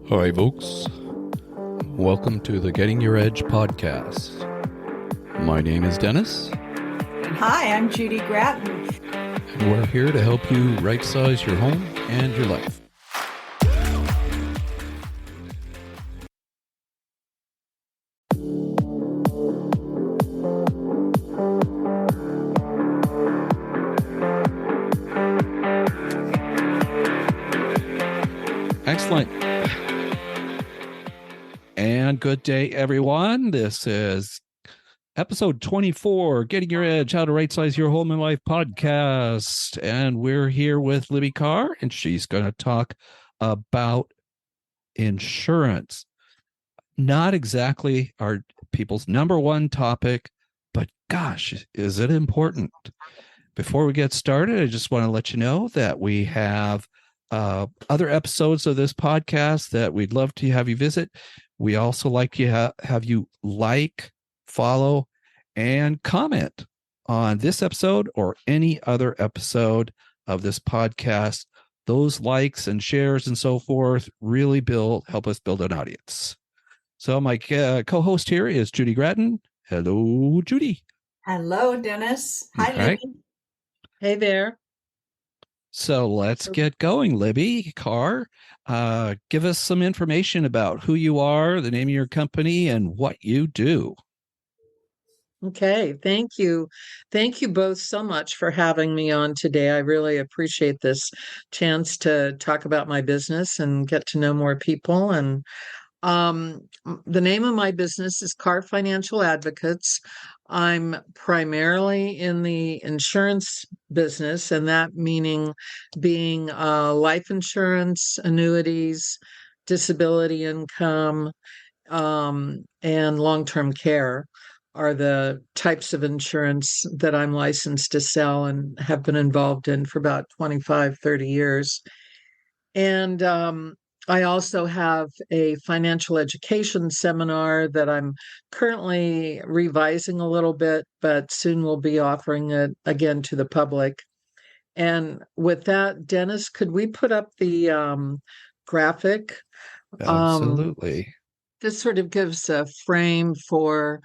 Hi, folks. Welcome to the Getting Your Edge podcast. My name is Dennis. And hi, I'm Judy Gratton. And we're here to help you right-size your home and your life. Excellent. And good day, everyone. This is episode 24, Getting Your Edge, How to Right-Size Your Home and Life podcast. And we're here with Libby Carr, and she's going to talk about insurance. Not exactly our people's number one topic, but gosh, is it important? Before we get started, I just want to let you know that we have other episodes of this podcast that we'd love to have you visit. We also like to have you like, follow, and comment on this episode or any other episode of this podcast. Those likes and shares and so forth really help us build an audience. So my co-host here is Judy Gratton. Hello, Judy. Hello, Dennis. Hi, Libby. Hey there. So let's get going, Libby Carr. Give us some information about who you are, the name of your company, and what you do. Okay, thank you. Thank you both so much for having me on today. I really appreciate this chance to talk about my business and get to know more people. And the name of my business is Carr Financial Advocates. I'm primarily in the insurance business, and that meaning being life insurance, annuities, disability income, and long-term care are the types of insurance that I'm licensed to sell and have been involved in for about 25, 30 years. And I also have a financial education seminar that I'm currently revising a little bit, but soon we'll be offering it again to the public. And with that, Dennis, could we put up the graphic? Absolutely. This sort of gives a frame for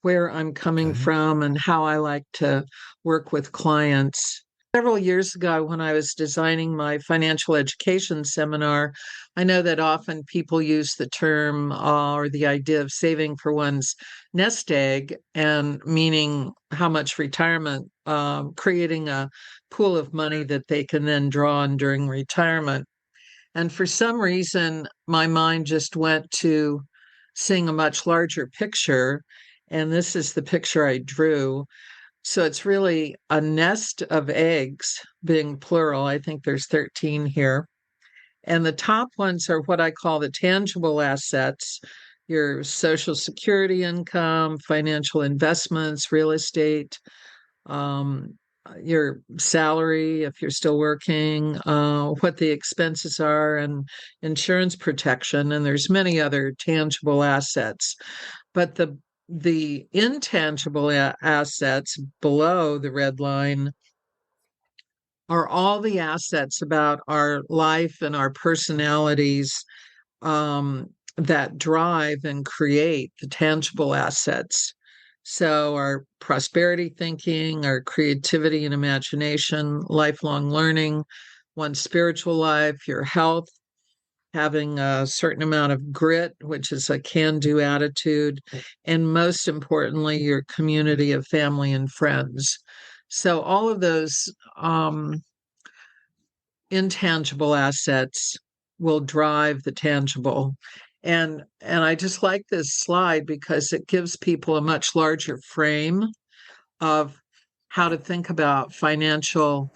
where I'm coming from and how I like to work with clients. Several years ago, when I was designing my financial education seminar, I know that often people use the term or the idea of saving for one's nest egg, and meaning how much retirement, creating a pool of money that they can then draw on during retirement. And for some reason, my mind just went to seeing a much larger picture. And this is the picture I drew. So it's really a nest of eggs, being plural. I think there's 13 here. And the top ones are what I call the tangible assets, your Social Security income, financial investments, real estate, your salary if you're still working, what the expenses are, and insurance protection. And there's many other tangible assets. But the intangible assets below the red line are all the assets about our life and our personalities that drive and create the tangible assets. So our prosperity thinking, our creativity and imagination, lifelong learning, one's spiritual life, your health, having a certain amount of grit, which is a can-do attitude, and most importantly, your community of family and friends. So all of those intangible assets will drive the tangible. And I just like this slide because it gives people a much larger frame of how to think about financial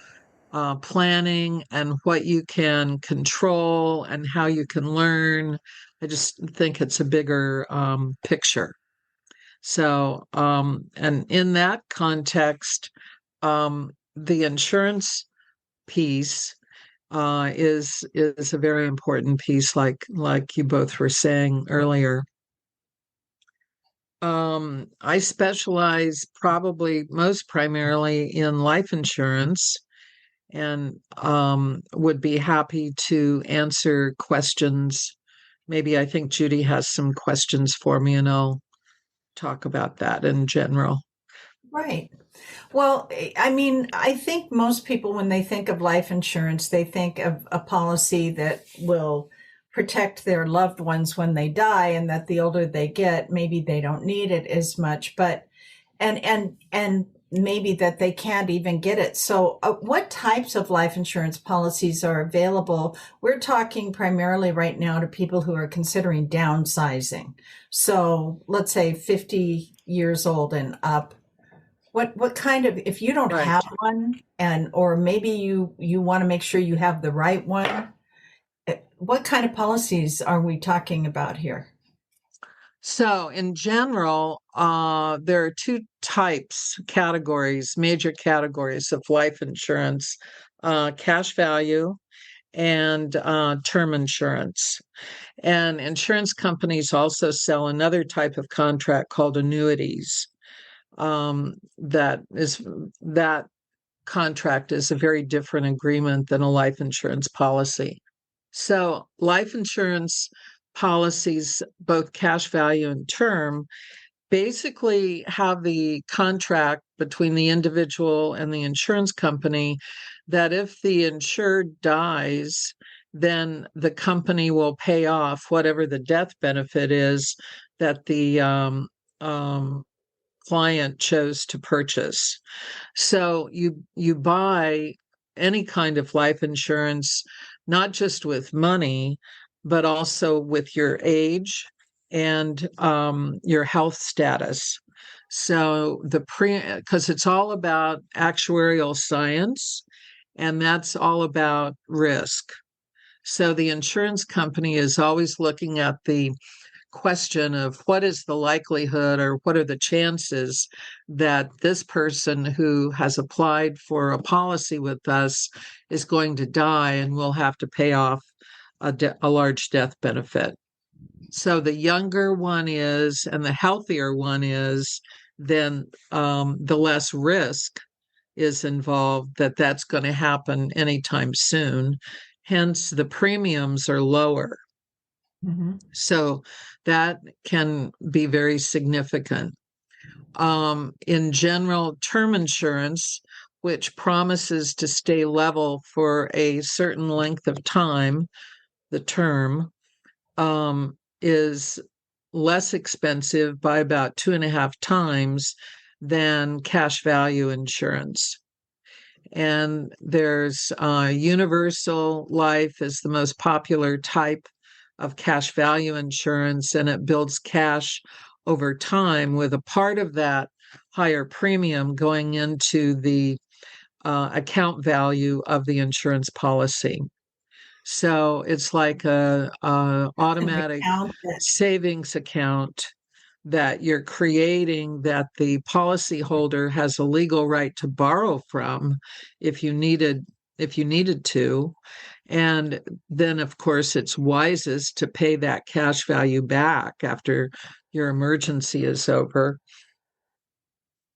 planning and what you can control and how you can learn. I just think it's a bigger picture. So, and in that context, the insurance piece is a very important piece, like you both were saying earlier. I specialize probably most primarily in life insurance, and would be happy to answer questions maybe I think Judy has some questions for me, and I'll talk about that in general. Right. Well, I mean, I think most people, when they think of life insurance, they think of a policy that will protect their loved ones when they die, and that the older they get, maybe they don't need it as much, but and maybe that they can't even get it. So, what types of life insurance policies are available? We're talking primarily right now to people who are considering downsizing. So, let's say 50 years old and up. What kind of, if you don't Right. have one, and or maybe you want to make sure you have the right one, what kind of policies are we talking about here? So, in general, there are two major categories of life insurance: cash value and term insurance. And insurance companies also sell another type of contract called annuities. That contract is a very different agreement than a life insurance policy. So, life insurance policies, both cash value and term, basically have the contract between the individual and the insurance company that if the insured dies, then the company will pay off whatever the death benefit is that the client chose to purchase. So you buy any kind of life insurance, not just with money, but also with your age and your health status. So because it's all about actuarial science, and that's all about risk. So the insurance company is always looking at the question of what is the likelihood or what are the chances that this person who has applied for a policy with us is going to die and will have to pay off a large death benefit. So the younger one is and the healthier one is, then the less risk is involved that that's going to happen anytime soon. Hence, the premiums are lower. Mm-hmm. So that can be very significant. In general, term insurance, which promises to stay level for a certain length of time, the term, is less expensive by about 2.5 times than cash value insurance. And there's universal life is the most popular type of cash value insurance, and it builds cash over time with a part of that higher premium going into the account value of the insurance policy. So it's like a An automatic account that savings account that you're creating that the policyholder has a legal right to borrow from if you needed to. And then of course it's wisest to pay that cash value back after your emergency is over.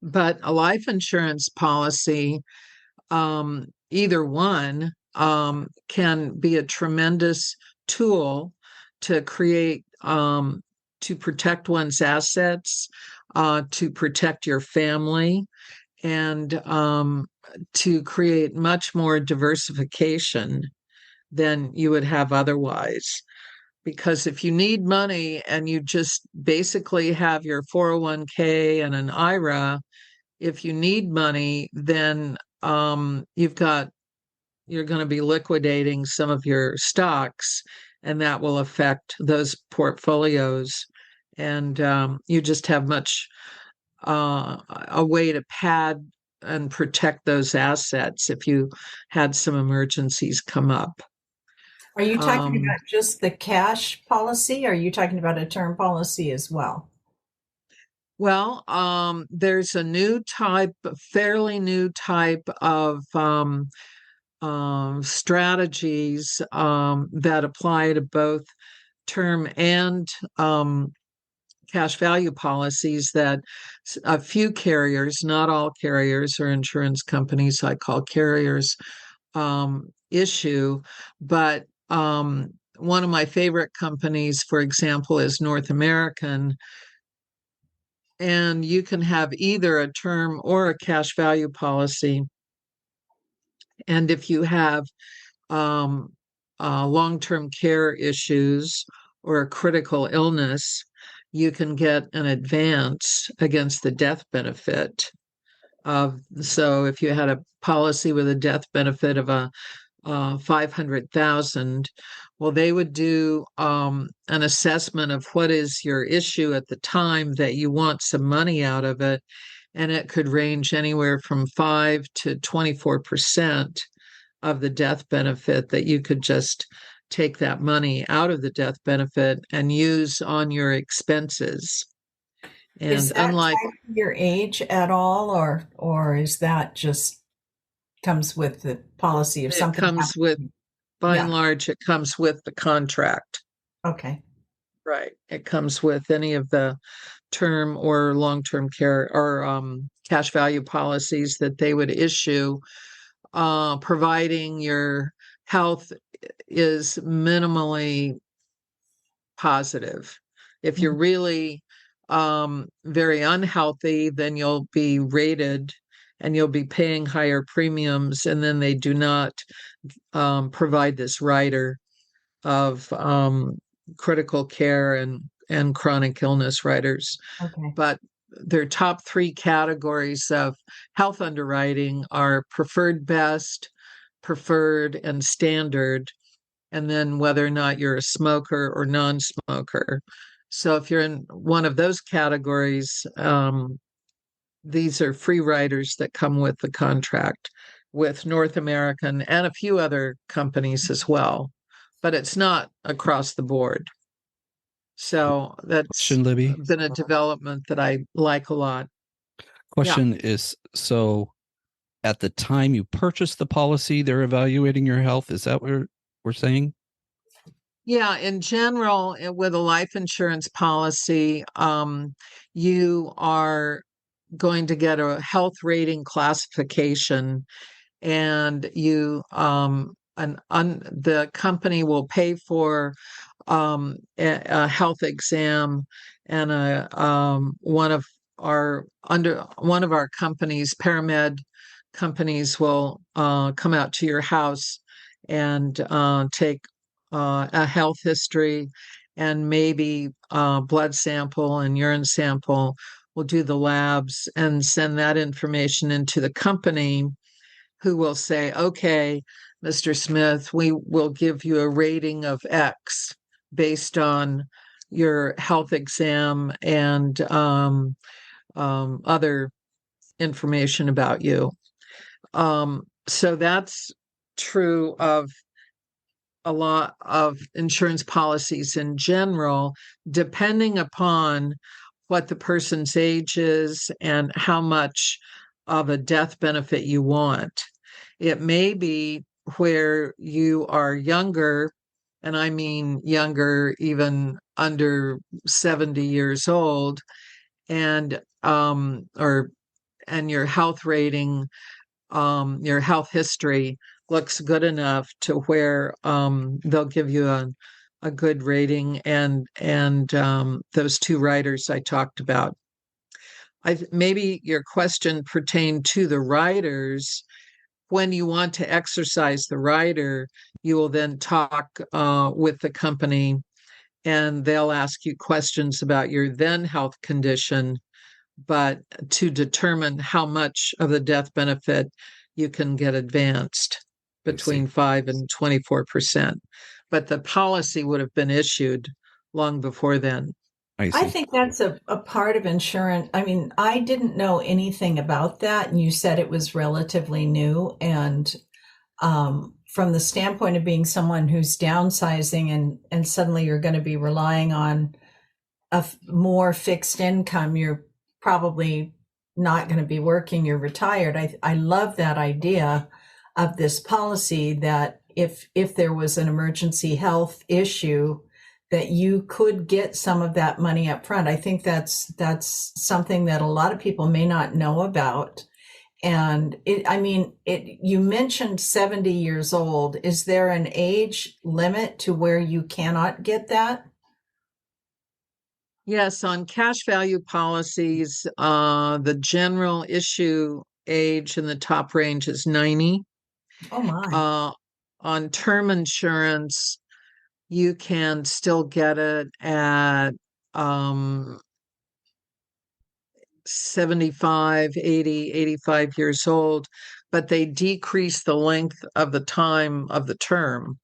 But a life insurance policy, either one, can be a tremendous tool to create to protect one's assets, to protect your family, and to create much more diversification than you would have otherwise. Because if you need money and you just basically have your 401k and an IRA, if you need money, then you're going to be liquidating some of your stocks, and that will affect those portfolios. And you just have a way to pad and protect those assets if you had some emergencies come up. are you talking about just the cash policy? Or are you talking about a term policy as well? Well, there's a fairly new type of strategies that apply to both term and cash value policies that a few carriers, not all carriers or insurance companies I call carriers, issue. But one of my favorite companies, for example, is North American. And you can have either a term or a cash value policy. And if you have long-term care issues or a critical illness, you can get an advance against the death benefit. So if you had a policy with a death benefit of 500,000, well, they would do an assessment of what is your issue at the time that you want some money out of it, and it could range anywhere from 5 to 24% of the death benefit that you could just take that money out of the death benefit and use on your expenses. And is that unlike tied to your age at all, or is that just comes with the policy if it something comes with, happens? by Yeah. and large, it comes with the contract. Okay. Right. It comes with any of the term or long-term care or cash value policies that they would issue, providing your health is minimally positive. If you're Mhm. really very unhealthy, then you'll be rated and you'll be paying higher premiums, and then they do not provide this rider of critical care and chronic illness riders. Okay. But their top three categories of health underwriting are preferred best, preferred, and standard, and then whether or not you're a smoker or non-smoker. So if you're in one of those categories, these are free riders that come with the contract with North American and a few other companies as well, but it's not across the board. So that's Question, Libby. been a development that I like a lot. Question is, so at the time you purchase the policy, they're evaluating your health. Is that what we're saying? Yeah, in general, with a life insurance policy, you are going to get a health rating classification, and the company will pay for a health exam, and one of our companies, paramed companies, will come out to your house and take a health history and maybe blood sample and urine sample. We'll do the labs and send that information into the company, who will say, okay, Mr. Smith, we will give you a rating of X based on your health exam and other information about you. So that's true of a lot of insurance policies in general, depending upon what the person's age is and how much of a death benefit you want. It may be where you are younger, and I mean younger, even under 70 years old, and your health rating, your health history looks good enough to where they'll give you a good rating, and those two riders I talked about. Maybe your question pertained to the riders. When you want to exercise the rider, you will then talk with the company, and they'll ask you questions about your then health condition, but to determine how much of the death benefit you can get advanced between 5 and 24%. But the policy would have been issued long before then. I think that's a part of insurance. I mean, I didn't know anything about that, and you said it was relatively new. And from the standpoint of being someone who's downsizing and suddenly you're going to be relying on a more fixed income, you're probably not going to be working, you're retired. I love that idea of this policy that if there was an emergency health issue, that you could get some of that money up front. I think that's something that a lot of people may not know about. And you mentioned 70 years old. Is there an age limit to where you cannot get that? Yes, on cash value policies, the general issue age in the top range is 90. Oh my. On term insurance, you can still get it at 75, 80, 85 years old, but they decrease the length of the time of the term.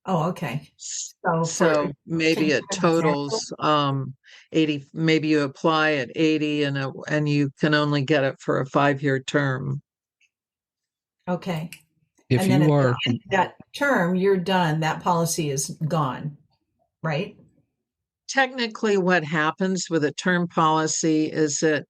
Oh, okay. So So can maybe you it give an example? totals 80, maybe you apply at 80 and you can only get it for a 5-year term. Okay. If And then you at the are, end of that term, you're done. That policy is gone, right? Technically, what happens with a term policy is that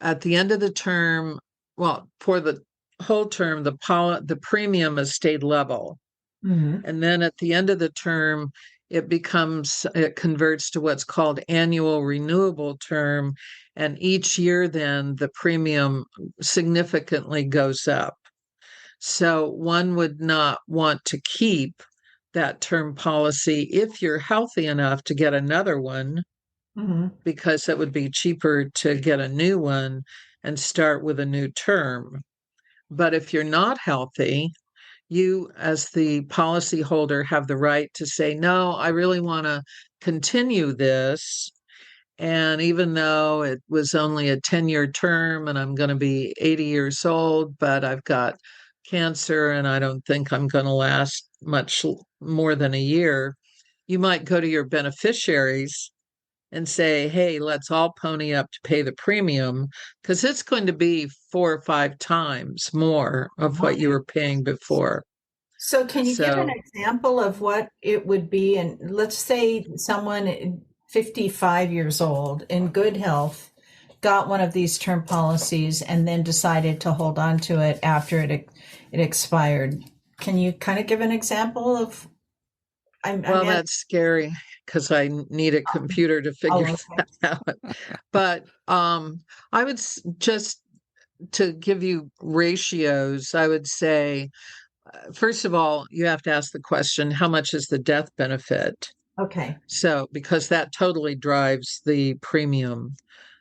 at the end of the term, well, for the whole term, the premium has stayed level. Mm-hmm. And then at the end of the term, it converts to what's called annual renewable term. And each year, then the premium significantly goes up. So one would not want to keep that term policy if you're healthy enough to get another one, Mm-hmm. because it would be cheaper to get a new one and start with a new term. But if you're not healthy, you, as the policyholder, have the right to say, no, I really want to continue this. And even though it was only a 10-year term and I'm going to be 80 years old, but I've got cancer and I don't think I'm going to last much more than a year, you might go to your beneficiaries and say, hey, let's all pony up to pay the premium, because it's going to be 4 or 5 times more of what you were paying before. So can you give an So, example of what it would be? And let's say someone 55 years old in good health got one of these term policies and then decided to hold on to it after it expired. Can you kind of give an example of? well, that's scary because I need a computer to figure Okay. that out. But I would just to give you ratios, I would say, first of all, you have to ask the question, how much is the death benefit? Okay. So, because that totally drives the premium.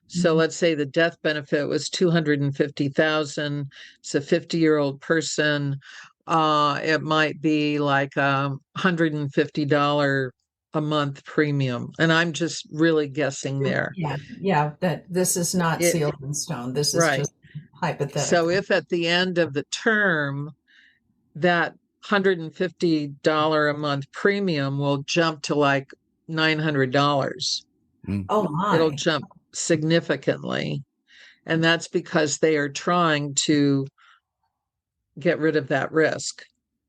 So Mhm. let's say the death benefit was 250,000. It's a 50-year-old person. It might be like $150 a month premium. And I'm just really guessing there. Yeah, that this is not It, sealed in stone. This is right. just So hypothetical. if at the end of the term, that $150 a month premium will jump to like $900. mm, Oh It'll my. jump significantly. And that's because they are trying to get rid of that risk.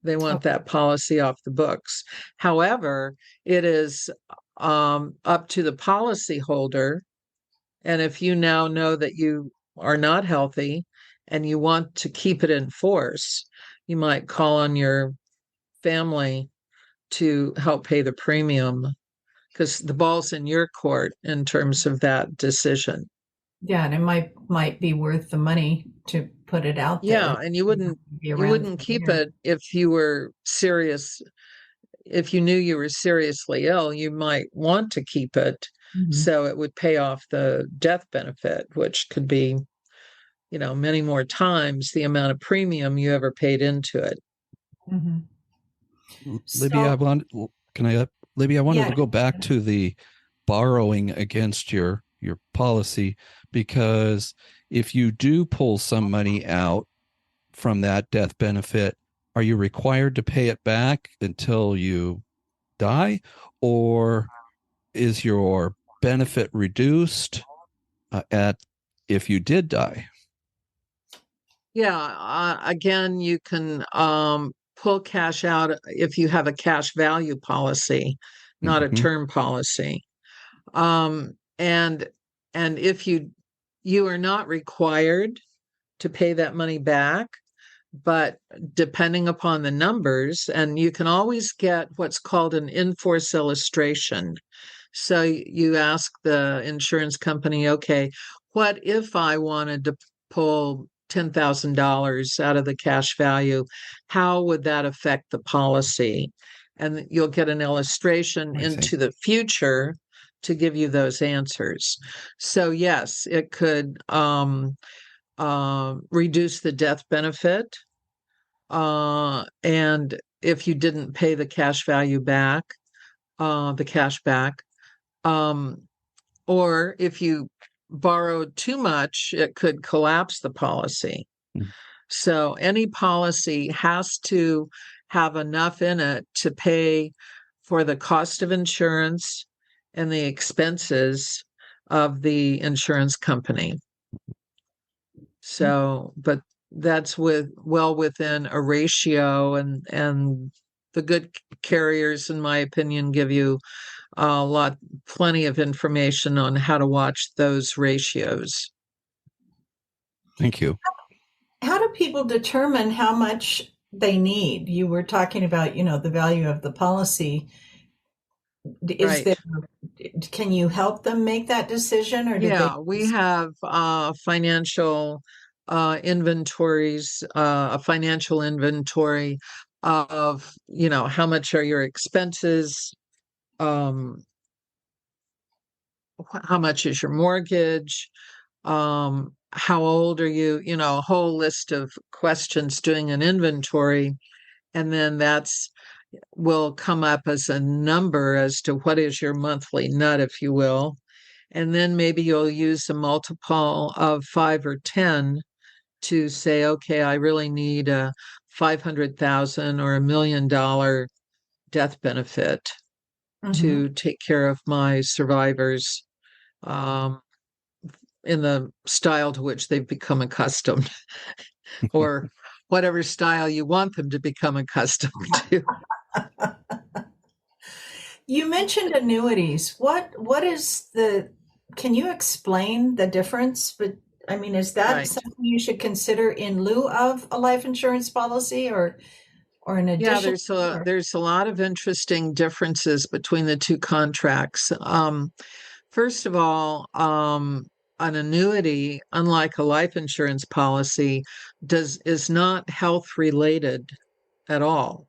They want Okay. that policy off the books. However, it is up to the policyholder. And if you now know that you are not healthy and you want to keep it in force, you might call on your family to help pay the premium, because the ball's in your court in terms of that decision. Yeah, and it might be worth the money to put it out Yeah, there. and Be you around wouldn't for keep years. it if you were serious. If you knew you were seriously ill, you might want to keep it Mhm. so it would pay off the death benefit, which could be, many more times the amount of premium you ever paid into it. Mhm. Libby, So Libby, I wanted yeah, to go back to the borrowing against your policy, because if you do pull some money out from that death benefit, are you required to pay it back until you die, or is your benefit reduced at if you did die? Yeah, again, you can pull cash out if you have a cash value policy, not a Mm-hmm. term policy. Um, and and if you are not required to pay that money back, but depending upon the numbers, and you can always get what's called an in-force illustration. So you ask the insurance company, okay, what if I wanted to pull $10,000 out of the cash value, how would that affect the policy? And you'll get an illustration into the future to give you those answers. So yes, it could reduce the death benefit. And if you didn't pay the cash value back, the cash back, or if you borrowed too much, it could collapse the policy. Mm. So any policy has to have enough in it to pay for the cost of insurance and the expenses of the insurance company. So, but that's well within a ratio, and the good carriers, in my opinion, give you plenty of information on how to watch those ratios. Thank you. How do people determine how much they need? You were talking about, the value of the policy. Right. Can you help them make that decision, or we have financial inventories, a financial inventory of, how much are your expenses, how much is your mortgage, how old are you, a whole list of questions, doing an inventory, and then will come up as a number as to what is your monthly nut, if you will. And then maybe you'll use a multiple of 5 or 10 to say, okay, I really need a $500,000 or $1 million death benefit to take care of my survivors in the style to which they've become accustomed, or whatever style you want them to become accustomed to. You mentioned annuities. Can you explain the difference? But I mean, is that something you should consider in lieu of a life insurance policy, or in addition? Yeah, there's a lot of interesting differences between the two contracts. First of all, an annuity, unlike a life insurance policy, is not health related at all,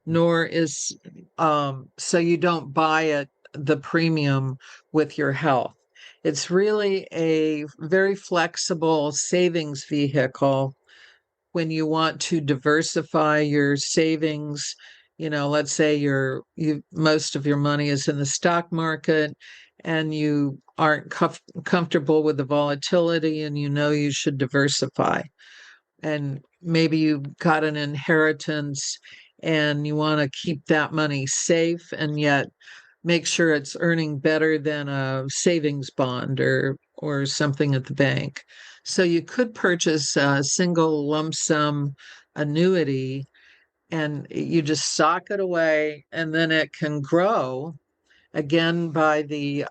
nor is so you don't buy the premium with your health. It's really a very flexible savings vehicle when you want to diversify your savings. Let's say most of your money is in the stock market and you aren't comfortable with the volatility, and you should diversify. And maybe you got an inheritance and you want to keep that money safe and yet make sure it's earning better than a savings bond or something at the bank. So you could purchase a single lump sum annuity and you just sock it away, and then it can grow again by there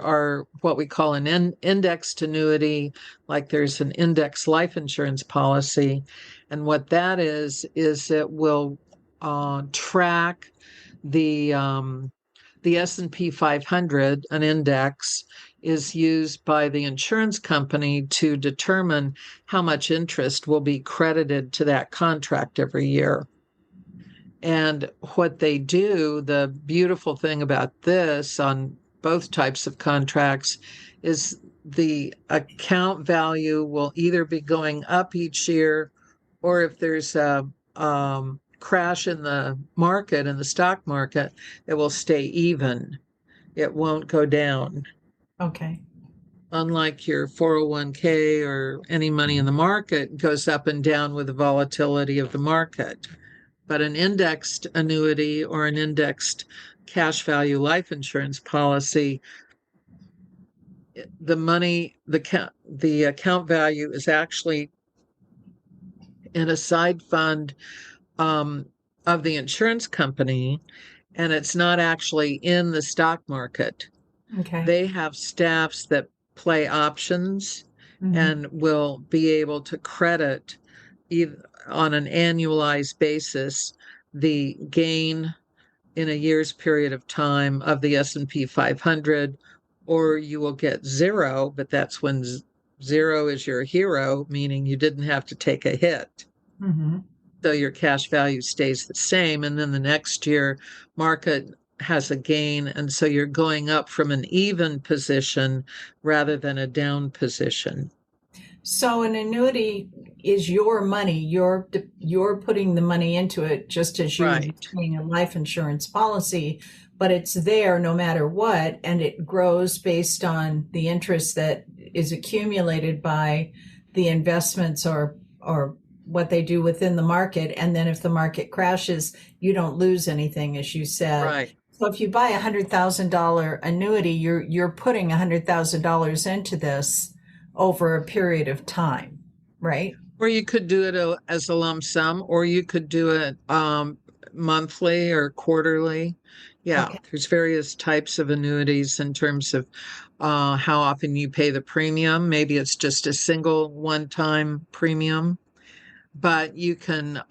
are what we call an indexed annuity, like there's an index life insurance policy. And what that is it will track the S&P 500. An index is used by the insurance company to determine how much interest will be credited to that contract every year. And what they do, the beautiful thing about this on both types of contracts, is the account value will either be going up each year, or if there's a crash in the market, in the stock market, it will stay even. It won't go down. Okay. Unlike your 401k or any money in the market goes up and down with the volatility of the market. But an indexed annuity or an indexed cash value life insurance policy, the account value is actually in a side fund of the insurance company, and it's not actually in the stock market. Okay. They have staffs that play options and will be able to credit on an annualized basis the gain in a year's period of time of the S&P 500, or you will get zero, but that's when Zero is your hero, meaning you didn't have to take a hit. Mm-hmm. So your cash value stays the same. And then the next year, market has a gain. And so you're going up from an even position rather than a down position. So an annuity is your money. You're putting the money into it just as you would be Right. paying a life insurance policy, but it's there no matter what, and it grows based on the interest that is accumulated by the investments or what they do within the market. And then if the market crashes, you don't lose anything, as you said. Right. So if you buy $100,000 annuity, you're putting $100,000 into this over a period of time, right? Or you could do it as a lump sum, or you could do it monthly or quarterly. Yeah, Okay. there's various types of annuities in terms of how often you pay the premium. Maybe it's just a single one-time premium, but you can,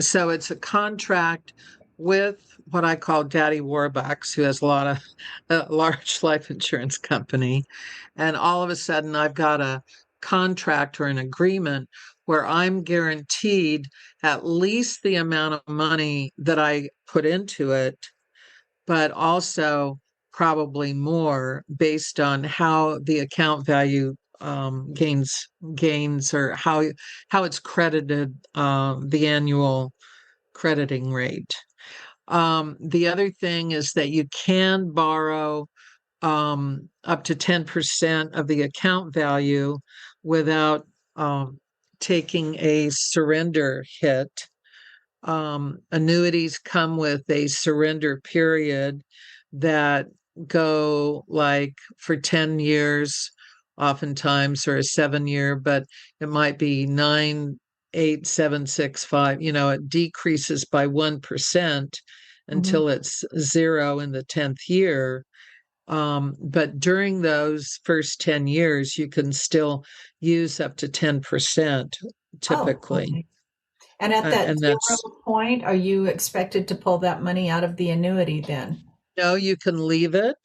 so it's a contract with what I call Daddy Warbucks, who has a large life insurance company. And all of a sudden, I've got a contract or an agreement where I'm guaranteed at least the amount of money that I put into it, but also probably more based on how the account value gains or how it's credited, the annual crediting rate. The other thing is that you can borrow up to 10% of the account value without taking a surrender hit. Annuities come with a surrender period that go like for 10 years, oftentimes, or a 7 year, but it might be 9, 8, 7, 6, 5. It decreases by 1% Mm-hmm. until it's zero in the 10th year. But during those first 10 years, you can still use up to 10% Oh, typically. okay. And at that And zero that's point, are you expected to pull that money out of the annuity then? no, you can leave it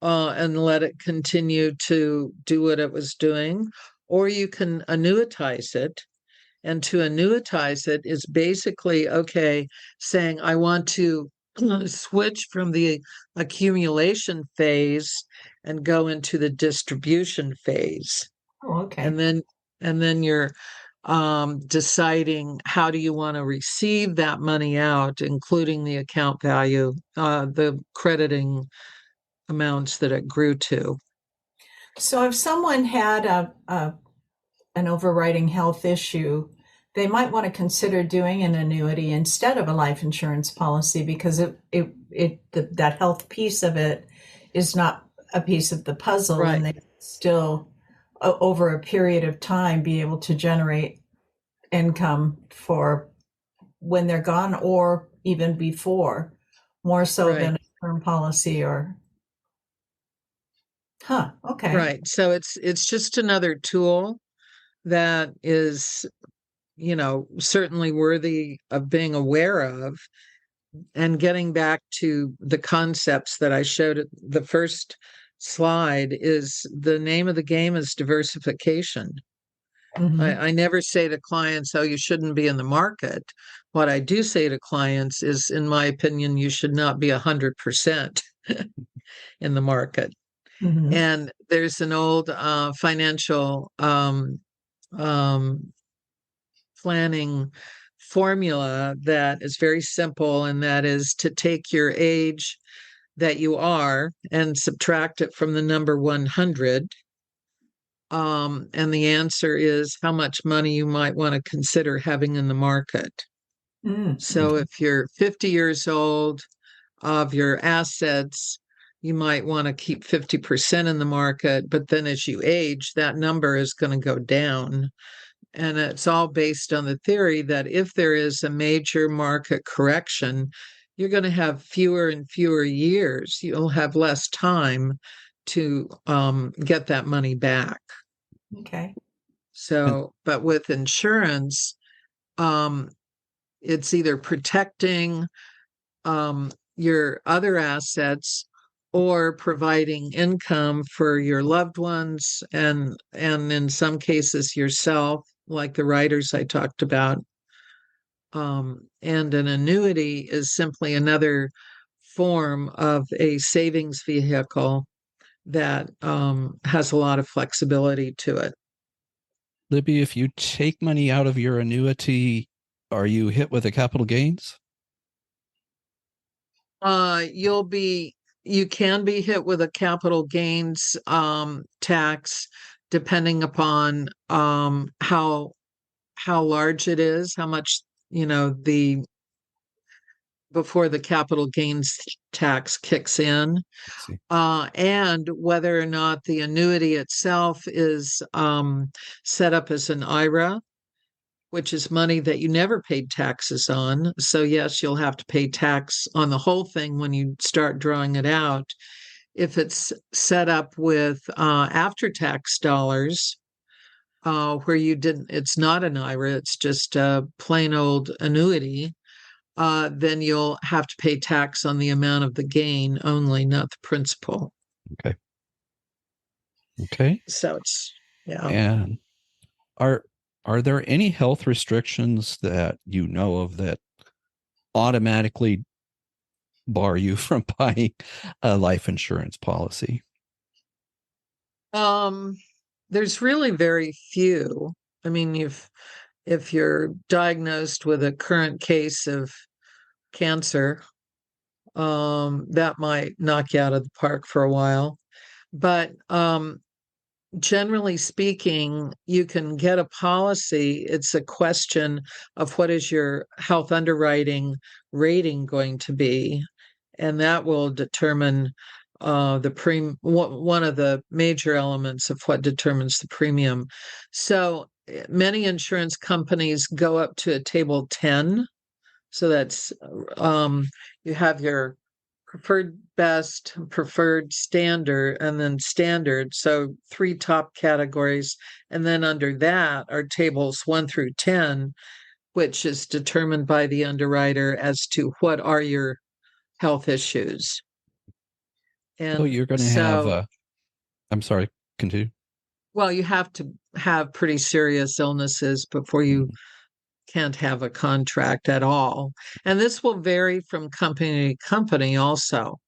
and let it continue to do what it was doing, or you can annuitize it. And to annuitize it is basically, okay, saying, I want to switch from the accumulation phase and go into the distribution phase. Oh, okay. And then you're deciding how do you want to receive that money out, including the account value, the crediting amounts that it grew to. So if someone had an overriding health issue, they might want to consider doing an annuity instead of a life insurance policy because that health piece of it is not a piece of the puzzle, Right, and they still over a period of time be able to generate income for when they're gone or even before, more so right, than a term policy or okay. right. So it's just another tool that is, certainly worthy of being aware of. And getting back to the concepts that I showed at the first slide, is the name of the game is diversification. Mm-hmm. I never say to clients, oh, you shouldn't be in the market. What I do say to clients is, in my opinion, you should not be 100% in the market. Mm-hmm. And there's an old financial um, planning formula that is very simple, and that is to take your age that you are and subtract it from the number 100. And the answer is how much money you might want to consider having in the market. So Mm-hmm. if you're 50 years old, of your assets, you might want to keep 50% in the market, but then as you age, that number is going to go down. And it's all based on the theory that if there is a major market correction, you're going to have fewer and fewer years. You'll have less time to get that money back. Okay. And So, but with insurance, um, it's either protecting your other assets, or providing income for your loved ones and in some cases yourself, like the writers I talked about. And an annuity is simply another form of a savings vehicle that has a lot of flexibility to it. Libby, if you take money out of your annuity, are you hit with a capital gains? You can be hit with a capital gains tax depending upon how large it is, how much, the before the capital gains tax kicks in, and whether or not the annuity itself is set up as an IRA, which is money that you never paid taxes on. So yes, you'll have to pay tax on the whole thing when you start drawing it out. If it's set up with after-tax dollars, where it's not an IRA, it's just a plain old annuity, then you'll have to pay tax on the amount of the gain only, not the principal. Okay. So yeah. And are there any health restrictions that you know of that automatically bar you from buying a life insurance policy? There's really very few. I mean, if you're diagnosed with a current case of cancer, that might knock you out of the park for a while. But generally speaking, you can get a policy. It's a question of what is your health underwriting rating going to be, and that will determine one of the major elements of what determines the premium. So many insurance companies go up to a table 10. So that's you have your preferred best, preferred standard, and then standard. So 3 top categories. And then under that are tables 1 through 10, which is determined by the underwriter as to what are your health issues. And you're going to have I'm sorry, continue. Well, you have to have pretty serious illnesses before you can't have a contract at all. And this will vary from company to company also.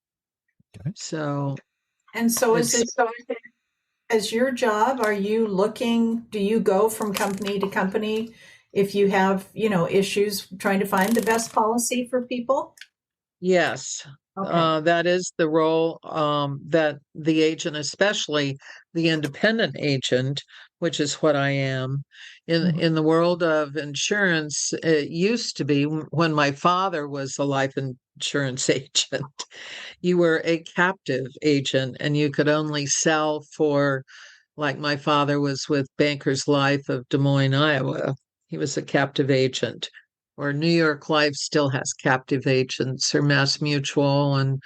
Okay. So, and so is it as your job? Are you do you go from company to company if you have, issues trying to find the best policy for people? Yes, that is the role that the agent, especially the independent agent, which is what I am. In the world of insurance, it used to be when my father was a life insurance agent, you were a captive agent and you could only sell for, like my father was with Bankers Life of Des Moines, Iowa. He was a captive agent. Or New York Life still has captive agents, or Mass Mutual, and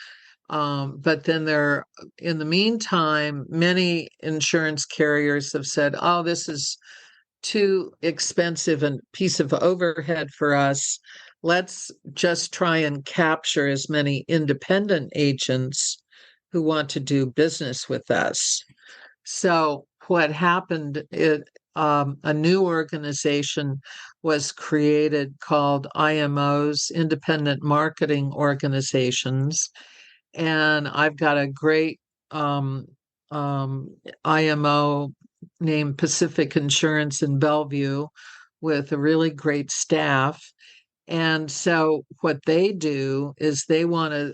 but then in the meantime, many insurance carriers have said, "Oh, this is too expensive and piece of overhead for us. Let's just try and capture as many independent agents who want to do business with us." So what happened? A new organization was created called IMOs, Independent Marketing Organizations, and I've got a great IMO named Pacific Insurance in Bellevue with a really great staff. And so what they do is they want to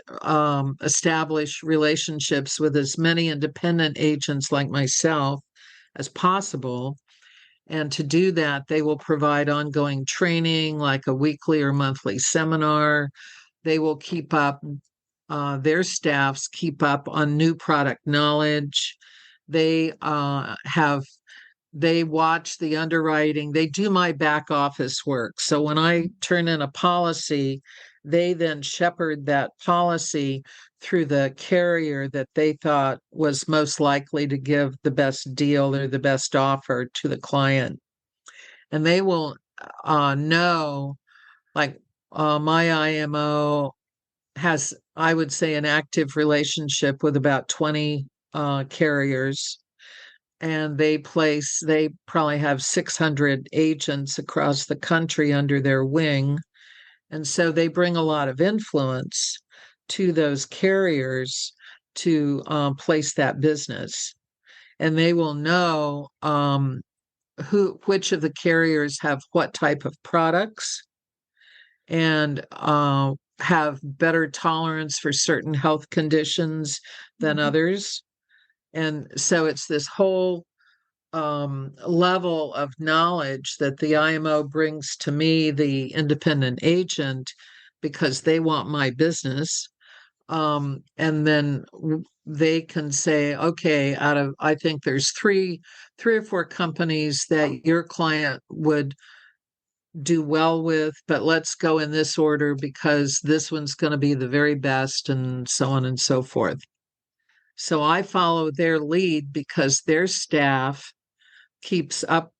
establish relationships with as many independent agents like myself as possible. And to do that, they will provide ongoing training, like a weekly or monthly seminar. They will keep up, their staffs keep up on new product knowledge. They they watch the underwriting. They do my back office work. So when I turn in a policy, they then shepherd that policy through the carrier that they thought was most likely to give the best deal or the best offer to the client. And they will know, like my IMO has, I would say, an active relationship with about 20 carriers. And they probably have 600 agents across the country under their wing. And so they bring a lot of influence to those carriers to place that business. And they will know which of the carriers have what type of products and have better tolerance for certain health conditions than others. And so it's this whole level of knowledge that the IMO brings to me, the independent agent, because they want my business. And then they can say, okay, I think there's three or four companies that your client would do well with, but let's go in this order because this one's going to be the very best, and so on and so forth. So I follow their lead because their staff keeps up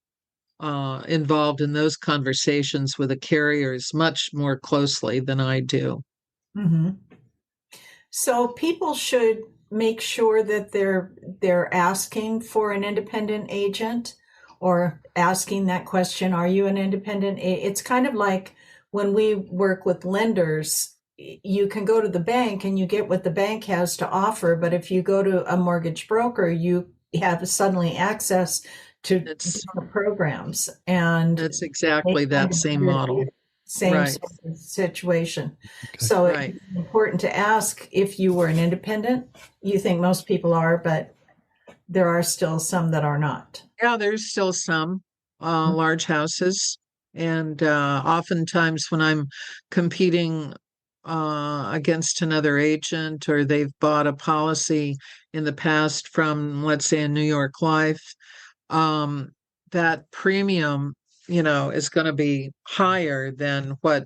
involved in those conversations with the carriers much more closely than I do. Mm-hmm. So people should make sure that they're asking for an independent agent, or asking that question, are you an independent? It's kind of like when we work with lenders, you can go to the bank and you get what the bank has to offer. But if you go to a mortgage broker, you have suddenly access to different programs. And it's exactly that same model. Same right. sort of situation. Okay. So Right. it's important to ask if you were an independent. You think most people are, but there are still some that are not. Yeah, there's still some large houses. And oftentimes when I'm competing against another agent, or they've bought a policy in the past from, let's say, a New York Life, that premium, is going to be higher than what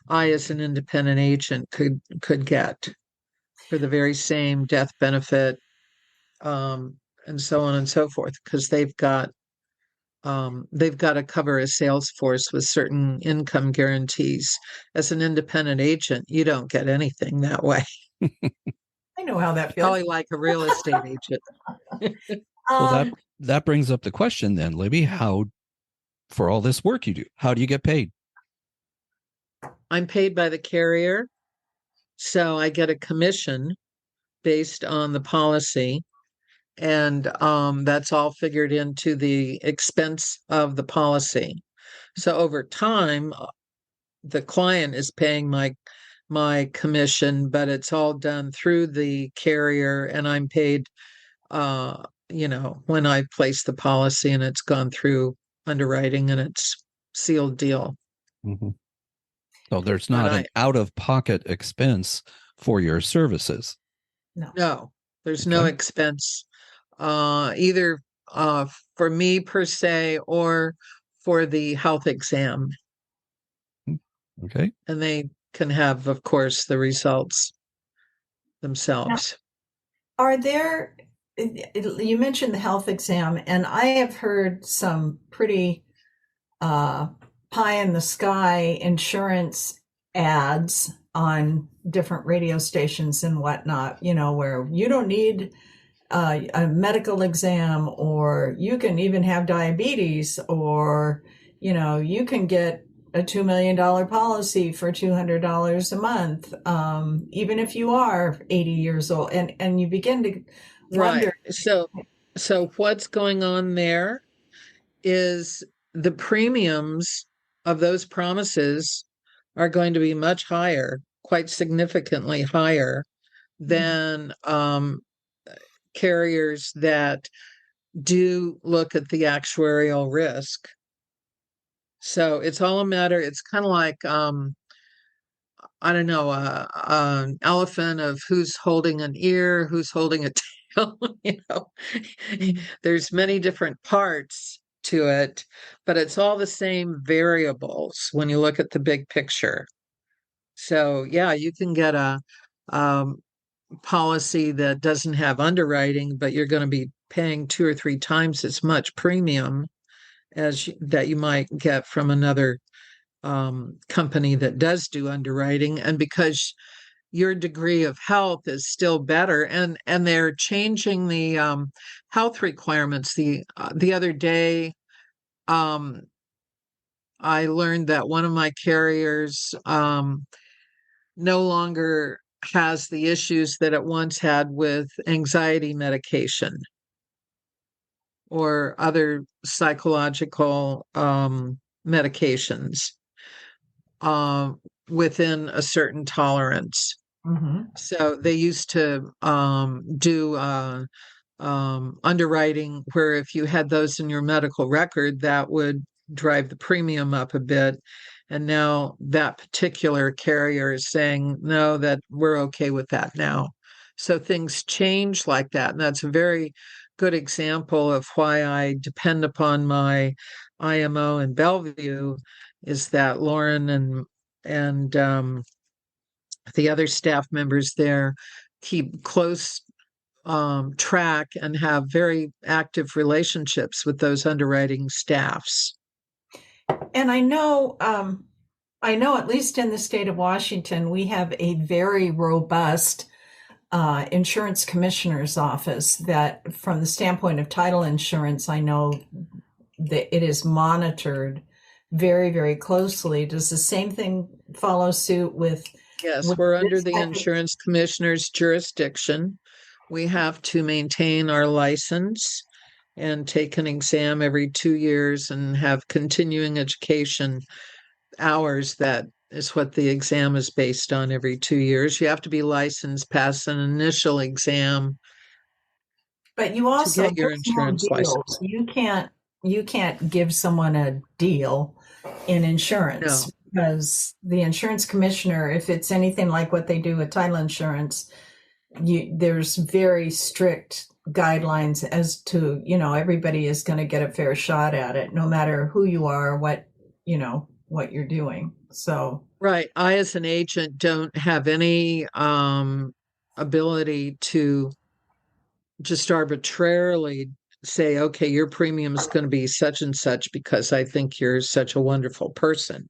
I, as an independent agent, could get for the very same death benefit, and so on and so forth, because they've got to cover a sales force with certain income guarantees. As an independent agent, you don't get anything that way. I know how that feels. Probably like a real estate agent. Well, that brings up the question then, Libby, how, for all this work you do, how do you get paid? I'm paid by the carrier, so I get a commission based on the policy, and that's all figured into the expense of the policy. So over time, the client is paying my commission, but it's all done through the carrier, and I'm paid when I place the policy and it's gone through underwriting and it's sealed deal. Mm-hmm. So there's not an out-of-pocket expense for your services. No, there's no expense either for me per se, or for the health exam. Okay. And they can have, of course, the results themselves. Now, you mentioned the health exam, and I have heard some pretty pie in the sky insurance ads on different radio stations and whatnot, where you don't need a medical exam, or you can even have diabetes, or, you can get a $2 million policy for $200 a month, even if you are 80 years old. And you begin to wonder. Right. So what's going on there is the premiums of those promises are going to be much higher, quite significantly higher than carriers that do look at the actuarial risk. So it's all a matter, it's kind of like, I don't know, an elephant of who's holding an ear, who's holding a tail. There's many different parts to it, but it's all the same variables when you look at the big picture. So yeah, you can get a policy that doesn't have underwriting, but you're going to be paying 2 or 3 times as much premium as that you might get from another company that does do underwriting. And because your degree of health is still better, and they're changing the health requirements. The other day, I learned that one of my carriers no longer has the issues that it once had with anxiety medication or other psychological medications within a certain tolerance. Mm-hmm. So they used to do underwriting where if you had those in your medical record, that would drive the premium up a bit. And now that particular carrier is saying, no, that we're okay with that now. So things change like that. And that's a very good example of why I depend upon my IMO in Bellevue, is that Lauren and the other staff members there keep close track and have very active relationships with those underwriting staffs. And I know at least in the state of Washington, we have a very robust insurance commissioner's office that, from the standpoint of title insurance, I know that it is monitored very, very closely. Does the same thing follow suit with? Yes, we're under the insurance commissioner's jurisdiction. We have to maintain our license and take an exam every 2 years and have continuing education hours. That is what the exam is based on every 2 years. You have to be licensed, pass an initial exam. But you also to get your insurance license. You can't give someone a deal in insurance. No. Because the insurance commissioner, if it's anything like what they do with title insurance, there's very strict guidelines as to, everybody is going to get a fair shot at it, no matter who you are, what you're doing. So right, I as an agent don't have any ability to just arbitrarily say, okay, your premium is going to be such and such because I think you're such a wonderful person.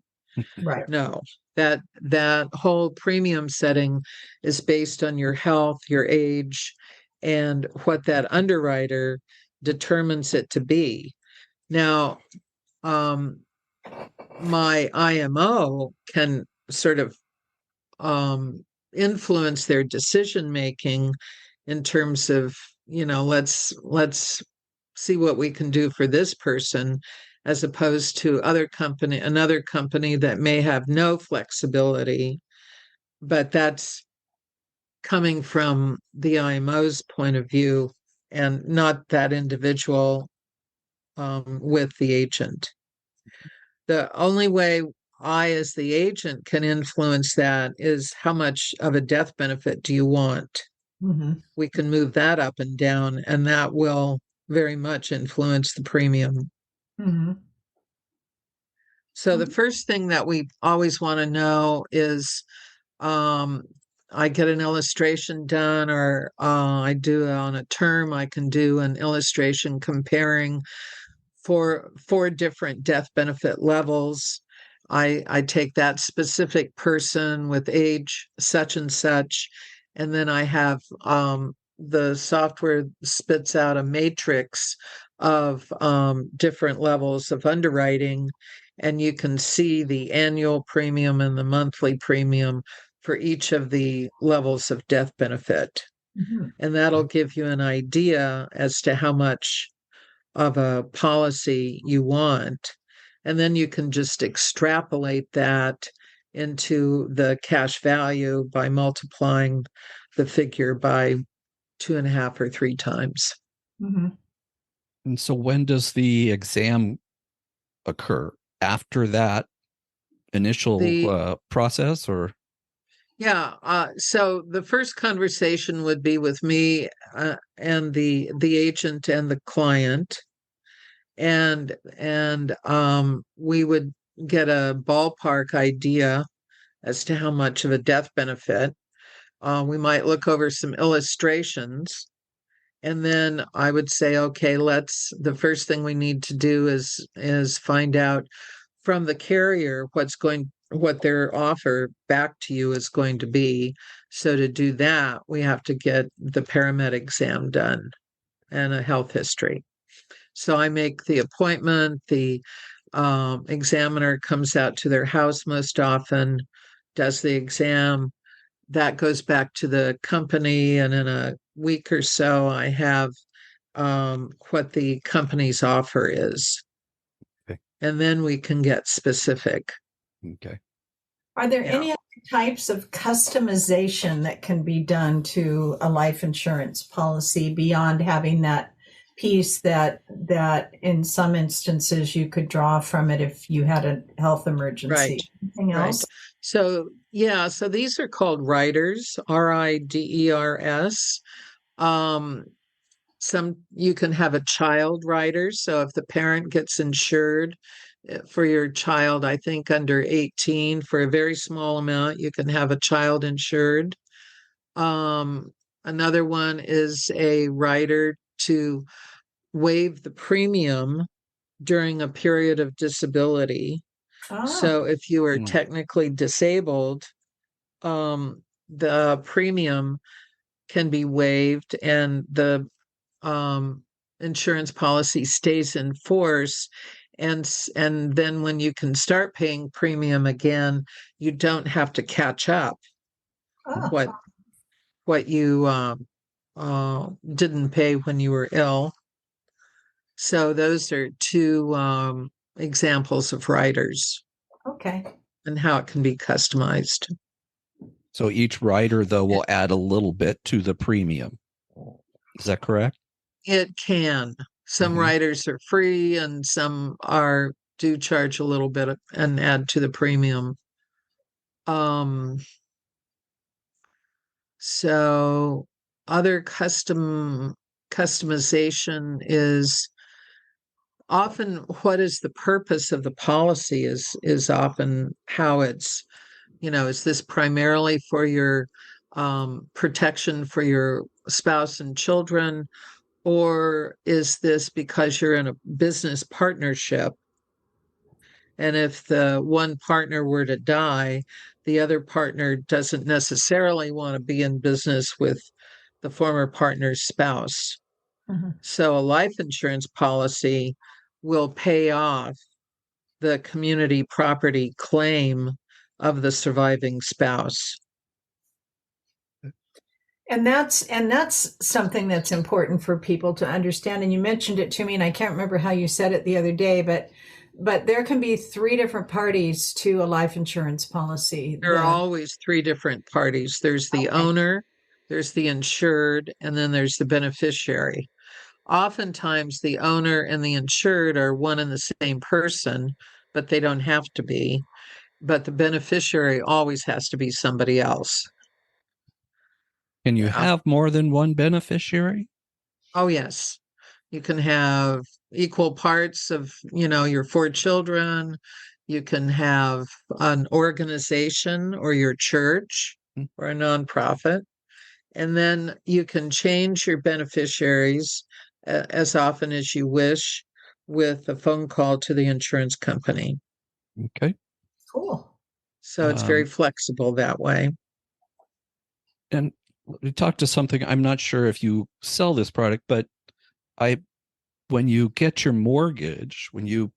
Right. No, that whole premium setting is based on your health, your age, and what that underwriter determines it to be. Now, my IMO can sort of influence their decision making in terms of, let's see what we can do for this person, as opposed to another company that may have no flexibility. But that's coming from the IMO's point of view and not that individual with the agent. The only way I, as the agent, can influence that is how much of a death benefit do you want? Mm-hmm. We can move that up and down, and that will very much influence the premium. Mm-hmm. So the first thing that we always want to know is, I get an illustration done, or I do on a term, I can do an illustration comparing for 4 different death benefit levels. I take that specific person with age such and such, and then I have the software spits out a matrix of different levels of underwriting, and you can see the annual premium and the monthly premium for each of the levels of death benefit. Mm-hmm. And that'll give you an idea as to how much of a policy you want. And then you can just extrapolate that into the cash value by multiplying the figure by 2.5 or 3 times. Mm-hmm. And so when does the exam occur? After that initial process, or? Yeah. So the first conversation would be with me and the agent and the client. And we would get a ballpark idea as to how much of a death benefit. We might look over some illustrations, and then I would say, okay, the first thing we need to do is find out from the carrier what their offer back to you is going to be. So to do that, we have to get the paramed exam done and a health history. So I make the appointment. The examiner comes out to their house most often, does the exam. That goes back to the company, and in a week or so, I have what the company's offer is. Okay. And then we can get specific. Okay. Are there any other types of customization that can be done to a life insurance policy beyond having that piece that in some instances you could draw from it if you had a health emergency? Right. Anything else? So these are called riders, RIDERS. Some you can have a child rider. So if the parent gets insured for your child, I think under 18, for a very small amount, you can have a child insured. Another one is a rider to waive the premium during a period of disability. So if you are technically disabled, the premium can be waived and the insurance policy stays in force. And then when you can start paying premium again, you don't have to catch up what you didn't pay when you were ill. So those are two examples of riders. Okay. And how it can be customized. So each rider, though, will add a little bit to the premium. Is that correct? It can. Some riders are free and some do charge a little bit and add to the premium. So other customization is often what is the purpose of the policy is often how it's, is this primarily for your protection for your spouse and children, or is this because you're in a business partnership? And if the one partner were to die, the other partner doesn't necessarily want to be in business with the former partner's spouse. So a life insurance policy will pay off the community property claim of the surviving spouse. And that's something that's important for people to understand. And you mentioned it to me, and I can't remember how you said it the other day, but there can be three different parties to a life insurance policy. There are always three different parties. There's the owner, there's the insured, and then there's the beneficiary. Oftentimes, the owner and the insured are one and the same person, but they don't have to be. But the beneficiary always has to be somebody else. Can you have more than one beneficiary? Oh, yes. You can have equal parts of, your 4 children. You can have an organization or your church or a nonprofit. And then you can change your beneficiaries as often as you wish with a phone call to the insurance company. Okay. Cool. So it's very flexible that way. And we talked to something, I'm not sure if you sell this product, but when you get your mortgage, when you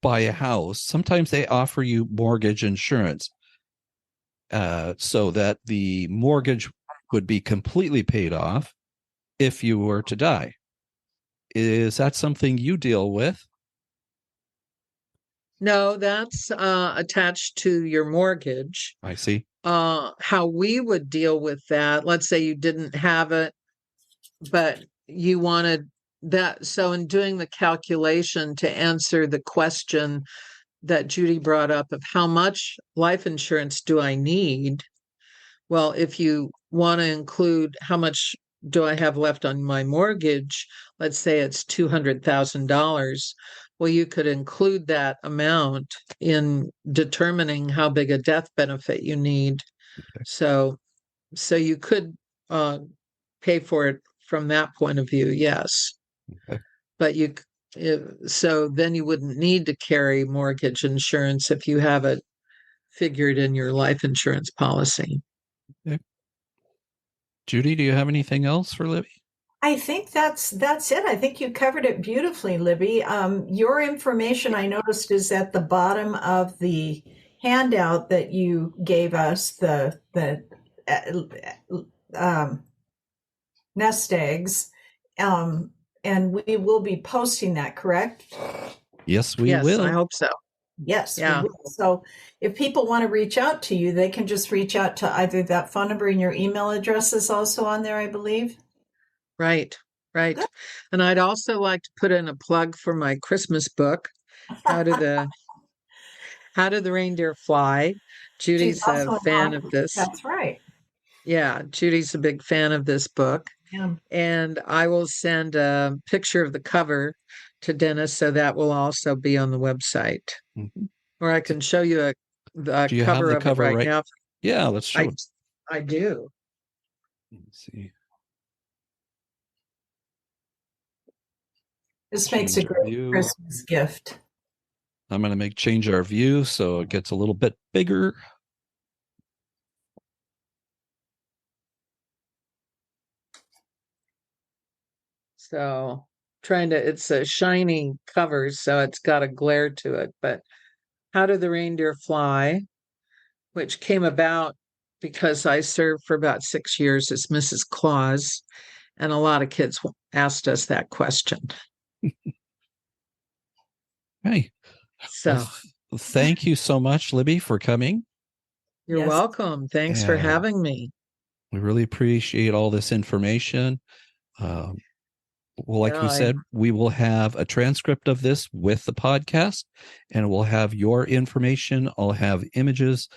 buy a house, sometimes they offer you mortgage insurance so that the mortgage would be completely paid off if you were to die. Is that something you deal with? No, that's attached to your mortgage. I see. How we would deal with that, let's say you didn't have it, but you wanted that. So in doing the calculation to answer the question that Judy brought up of how much life insurance do I need? Well, if you want to include how much do I have left on my mortgage, let's say it's $200,000. Well, you could include that amount in determining how big a death benefit you need. Okay. So you could pay for it from that point of view, yes. Okay. But so then you wouldn't need to carry mortgage insurance if you have it figured in your life insurance policy. Okay. Judy, do you have anything else for Libby? I think that's it. I think you covered it beautifully, Libby. Your information, I noticed, is at the bottom of the handout that you gave us, the nest eggs. And we will be posting that, correct? Yes, we Yes, will. I hope so. Yes, Yeah. we will. So if people want to reach out to you, they can just reach out to either that phone number, and your email address is also on there, I believe. Right. Good. And I'd also like to put in a plug for my Christmas book, How do the Reindeer Fly? She's Judy's a also fan an of author. this. That's right. Yeah, Judy's a big fan of this book. Yeah. And I will send a picture of the cover to Dennis, so that will also be on the website. Mhm. Or I can show you the Do you have cover the of cover it right now. Yeah, let's show it. I do. Let's see. This makes a Change great view. Christmas gift. I'm going to change our view so it gets a little bit bigger. So it's a shiny cover, so it's got a glare to it. But How Do the Reindeer Fly, which came about because I served for about 6 years as Mrs. Claus, and a lot of kids asked us that question. Hey, So thank you so much, Libby, for coming. you're welcome. Thanks for having me. We really appreciate all this information. Well, like we said, we will have a transcript of this with the podcast, and we'll have your information. I'll have images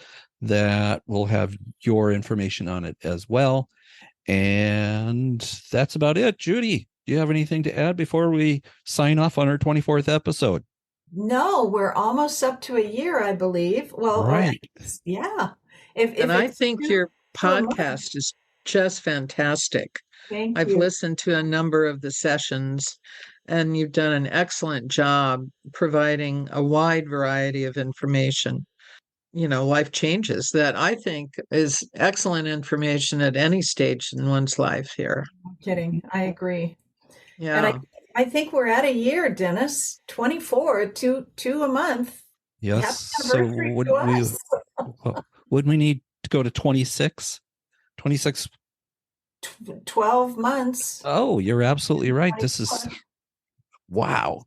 that will have your information on it as well. And that's about it. Judy, do you have anything to add before we sign off on our 24th episode? No, we're almost up to a year, I believe. Well, right. Yeah. And I think your podcast is just fantastic. I've listened to a number of the sessions, and you've done an excellent job providing a wide variety of information. Life changes that I think is excellent information at any stage in one's life here. I'm kidding. I agree. Yeah. And I think we're at a year, Dennis. 24, two a month. Yes. So would we need to go to 26? 26? 12 months. Oh, you're absolutely right. This is, wow.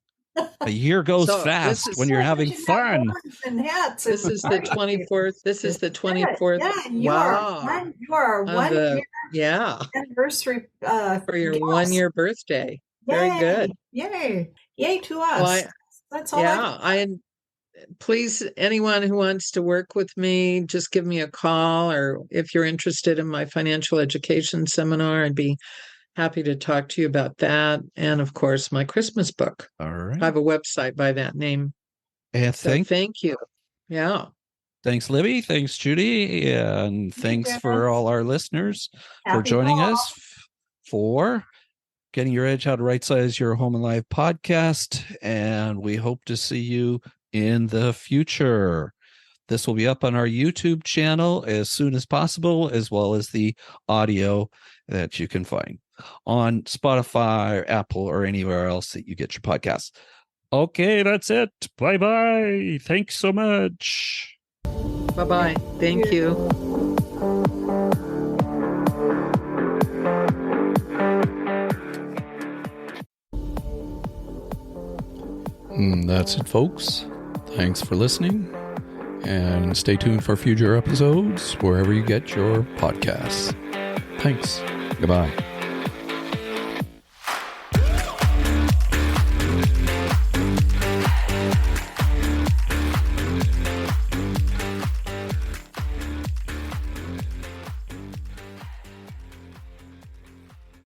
A year goes fast when you're having fun. This is the 24th. This is the 24th. Yeah, you are 1 year anniversary for your 1 year birthday. Very good. Yay to us. That's all. Yeah, please, anyone who wants to work with me, just give me a call, or if you're interested in my financial education seminar, I'd be happy to talk to you about that. And of course, my Christmas book. All right. I have a website by that name. And thank you. Yeah. Thanks, Libby. Thanks, Judy. And thanks for all our listeners for joining us for Getting Your Edge, How to Right Size Your Home and Life podcast. And we hope to see you in the future. This will be up on our YouTube channel as soon as possible, as well as the audio that you can find on Spotify, or Apple, or anywhere else that you get your podcasts. Okay, that's it. Bye-bye. Thanks so much. Bye-bye. Thank you. That's it, folks. Thanks for listening. And stay tuned for future episodes wherever you get your podcasts. Thanks. Goodbye.